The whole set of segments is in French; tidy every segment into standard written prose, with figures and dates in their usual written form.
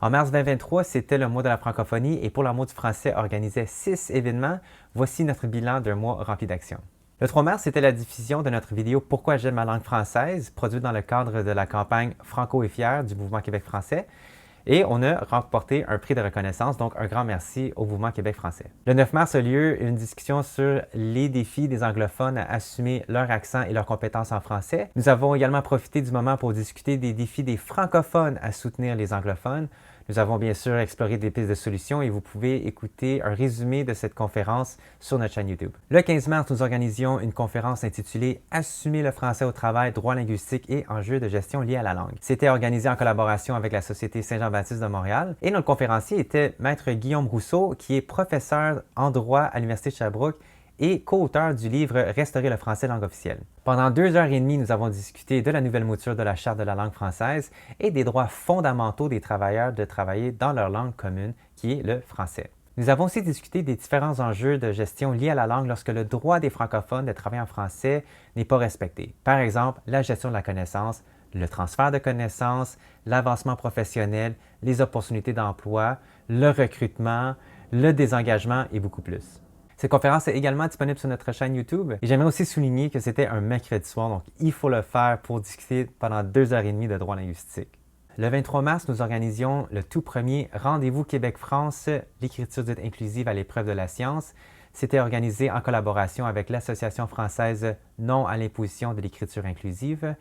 En mars 2023, c'était le mois de la francophonie et pour l'amour du français organisait 6 événements. Voici notre bilan d'un mois rempli d'actions. Le 3 mars, c'était la diffusion de notre vidéo Pourquoi j'aime ma langue française, produite dans le cadre de la campagne Franco et fier du Mouvement Québec français. Et on a remporté un prix de reconnaissance, donc un grand merci au Mouvement Québec français. Le 9 mars a lieu une discussion sur les défis des anglophones à assumer leur accent et leurs compétences en français. Nous avons également profité du moment pour discuter des défis des francophones à soutenir les anglophones. Nous avons bien sûr exploré des pistes de solutions et vous pouvez écouter un résumé de cette conférence sur notre chaîne YouTube. Le 15 mars, nous organisions une conférence intitulée « Assumer le français au travail, droit linguistique et enjeux de gestion liés à la langue ». C'était organisé en collaboration avec la Société Saint-Jean-Baptiste de Montréal et notre conférencier était Maître Guillaume Rousseau, qui est professeur en droit à l'Université de Sherbrooke et co-auteur du livre « Restaurer le français langue officielle ». Pendant 2 heures et demie, nous avons discuté de la nouvelle mouture de la Charte de la langue française et des droits fondamentaux des travailleurs de travailler dans leur langue commune, qui est le français. Nous avons aussi discuté des différents enjeux de gestion liés à la langue lorsque le droit des francophones de travailler en français n'est pas respecté. Par exemple, la gestion de la connaissance, le transfert de connaissances, l'avancement professionnel, les opportunités d'emploi, le recrutement, le désengagement et beaucoup plus. Cette conférence est également disponible sur notre chaîne YouTube et j'aimerais aussi souligner que c'était un mercredi soir, donc il faut le faire pour discuter pendant 2 heures et demie de droit linguistique. Le 23 mars, nous organisions le tout premier Rendez-vous Québec-France, l'écriture dite inclusive à l'épreuve de la science. C'était organisé en collaboration avec l'Association française Non à l'imposition de l'écriture inclusive.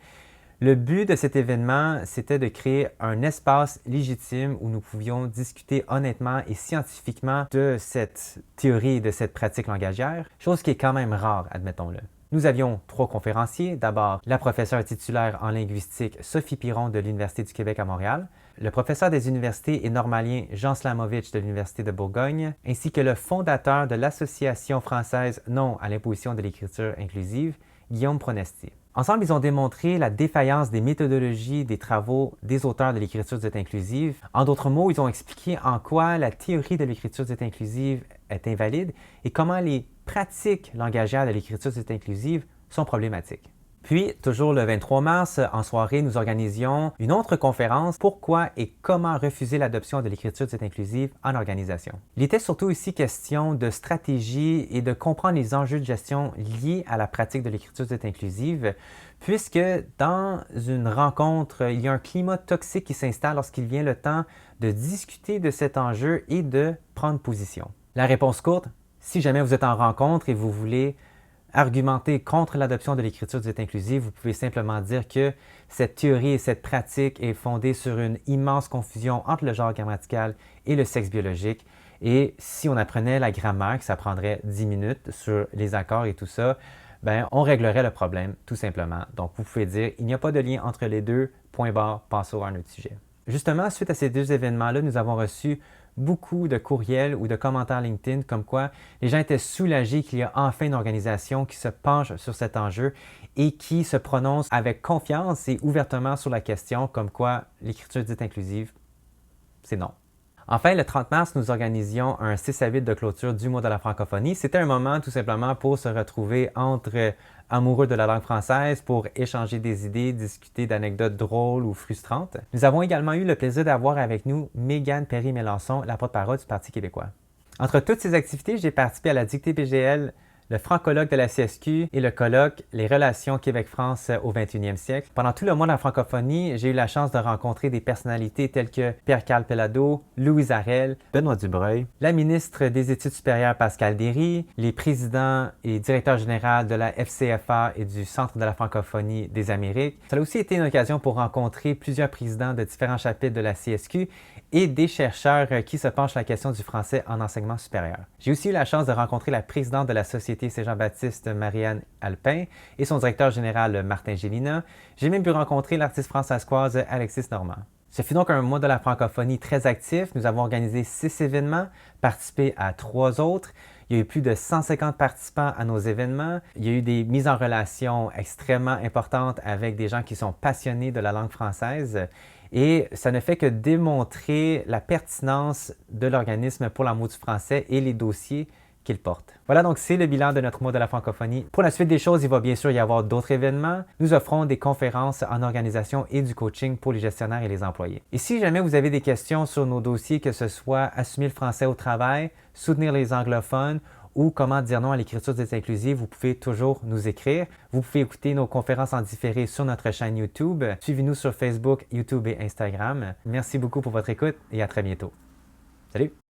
Le but de cet événement, c'était de créer un espace légitime où nous pouvions discuter honnêtement et scientifiquement de cette théorie et de cette pratique langagière, chose qui est quand même rare, admettons-le. Nous avions 3 conférenciers. D'abord, la professeure titulaire en linguistique Sophie Piron de l'Université du Québec à Montréal, le professeur des universités et normalien Jean Slamovitch de l'Université de Bourgogne, ainsi que le fondateur de l'Association française Non à l'imposition de l'écriture inclusive, Guillaume Pronesti. Ensemble, ils ont démontré la défaillance des méthodologies des travaux des auteurs de l'écriture dite inclusive. En d'autres mots, ils ont expliqué en quoi la théorie de l'écriture dite inclusive est invalide et comment les pratiques langagières de l'écriture dite inclusive sont problématiques. Puis, toujours le 23 mars, en soirée, nous organisions une autre conférence « Pourquoi et comment refuser l'adoption de l'écriture dite inclusive en organisation ». Il était surtout ici question de stratégie et de comprendre les enjeux de gestion liés à la pratique de l'écriture dite inclusive, puisque dans une rencontre, il y a un climat toxique qui s'installe lorsqu'il vient le temps de discuter de cet enjeu et de prendre position. La réponse courte, si jamais vous êtes en rencontre et vous voulez argumenter contre l'adoption de l'écriture dite inclusive, vous pouvez simplement dire que cette théorie et cette pratique est fondée sur une immense confusion entre le genre grammatical et le sexe biologique. Et si on apprenait la grammaire, que ça prendrait 10 minutes sur les accords et tout ça, on réglerait le problème tout simplement. Donc, vous pouvez dire il n'y a pas de lien entre les deux, point barre, passons à un autre sujet. Justement, suite à ces 2 événements-là, nous avons reçu beaucoup de courriels ou de commentaires LinkedIn comme quoi les gens étaient soulagés qu'il y a enfin une organisation qui se penche sur cet enjeu et qui se prononce avec confiance et ouvertement sur la question comme quoi l'écriture dite inclusive, c'est non. Enfin, le 30 mars, nous organisions un 6 à 8 de clôture du mois de la francophonie. C'était un moment tout simplement pour se retrouver entre amoureux de la langue française, pour échanger des idées, discuter d'anecdotes drôles ou frustrantes. Nous avons également eu le plaisir d'avoir avec nous Mégane Perry-Mélançon, la porte-parole du Parti québécois. Entre toutes ces activités, j'ai participé à la dictée BGL, le franc-colloque de la CSQ et le colloque « Les relations Québec-France au 21e siècle ». Pendant tout le mois de la francophonie, j'ai eu la chance de rencontrer des personnalités telles que Pierre-Carl Pellado, Louise Arel, Benoît Dubreuil, la ministre des Études supérieures Pascal Derry, les présidents et directeurs généraux de la FCFA et du Centre de la francophonie des Amériques. Ça a aussi été une occasion pour rencontrer plusieurs présidents de différents chapitres de la CSQ et des chercheurs qui se penchent sur la question du français en enseignement supérieur. J'ai aussi eu la chance de rencontrer la présidente de la Société Saint-Jean-Baptiste, Marianne Alpin, et son directeur général, Martin Gélina. J'ai même pu rencontrer l'artiste françaiscoise Alexis Normand. Ce fut donc un mois de la francophonie très actif. Nous avons organisé 6 événements, participé à 3 autres. Il y a eu plus de 150 participants à nos événements. Il y a eu des mises en relation extrêmement importantes avec des gens qui sont passionnés de la langue française. Et ça ne fait que démontrer la pertinence de l'organisme pour l'amour du français et les dossiers qu'il porte. Voilà, donc c'est le bilan de notre mois de la francophonie. Pour la suite des choses, il va bien sûr y avoir d'autres événements. Nous offrons des conférences en organisation et du coaching pour les gestionnaires et les employés. Et si jamais vous avez des questions sur nos dossiers, que ce soit assumer le français au travail, soutenir les anglophones ou comment dire non à l'écriture des inclusives, vous pouvez toujours nous écrire. Vous pouvez écouter nos conférences en différé sur notre chaîne YouTube. Suivez-nous sur Facebook, YouTube et Instagram. Merci beaucoup pour votre écoute et à très bientôt. Salut!